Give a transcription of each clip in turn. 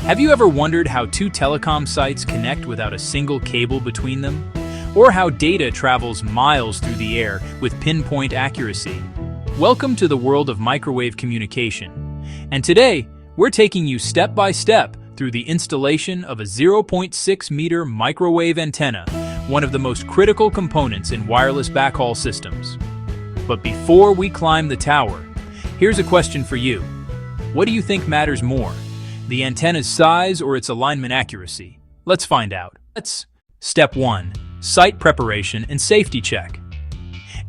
Have you ever wondered how two telecom sites connect without a single cable between them? Or how data travels miles through the air with pinpoint accuracy? Welcome to the world of microwave communication. And today, we're taking you step by step through the installation of a 0.6-meter microwave antenna, one of the most critical components in wireless backhaul systems. But before we climb the tower, here's a question for you. What do you think matters more, the antenna's size or its alignment accuracy? Let's find out. Step 1. Site preparation and safety check.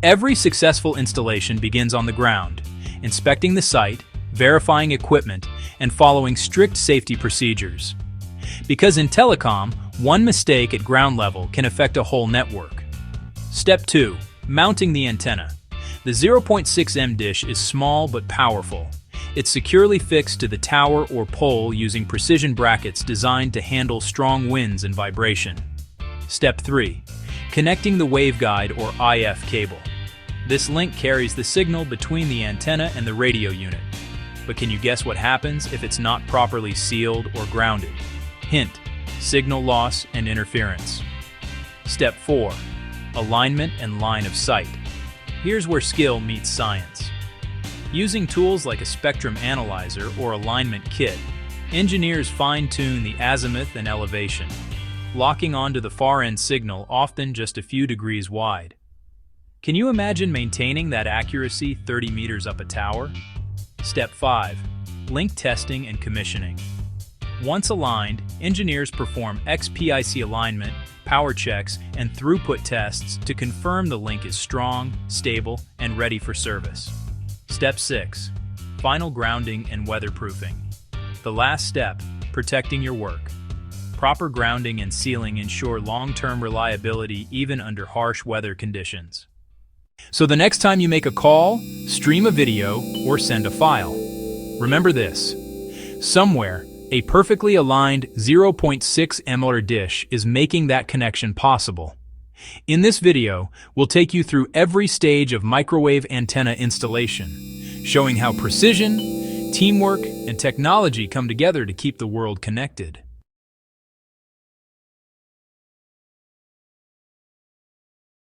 Every successful installation begins on the ground, inspecting the site, verifying equipment, and following strict safety procedures. Because in telecom, one mistake at ground level can affect a whole network. Step 2. Mounting the antenna. The 0.6M dish is small but powerful. It's securely fixed to the tower or pole using precision brackets designed to handle strong winds and vibration. Step 3. Connecting the waveguide or IF cable. This link carries the signal between the antenna and the radio unit. But can you guess what happens if it's not properly sealed or grounded? Hint: signal loss and interference. Step 4. Alignment and line of sight. Here's where skill meets science. Using tools like a spectrum analyzer or alignment kit, engineers fine-tune the azimuth and elevation, locking onto the far-end signal often just a few degrees wide. Can you imagine maintaining that accuracy 30 meters up a tower? Step 5. Link testing and commissioning. Once aligned, engineers perform XPIC alignment, power checks, and throughput tests to confirm the link is strong, stable, and ready for service. Step 6. Final grounding and weatherproofing. The last step, protecting your work. Proper grounding and sealing ensure long-term reliability even under harsh weather conditions. So the next time you make a call, stream a video, or send a file, remember this: somewhere, a perfectly aligned 0.6 mm dish is making that connection possible. In this video, we'll take you through every stage of microwave antenna installation, showing how precision, teamwork, and technology come together to keep the world connected.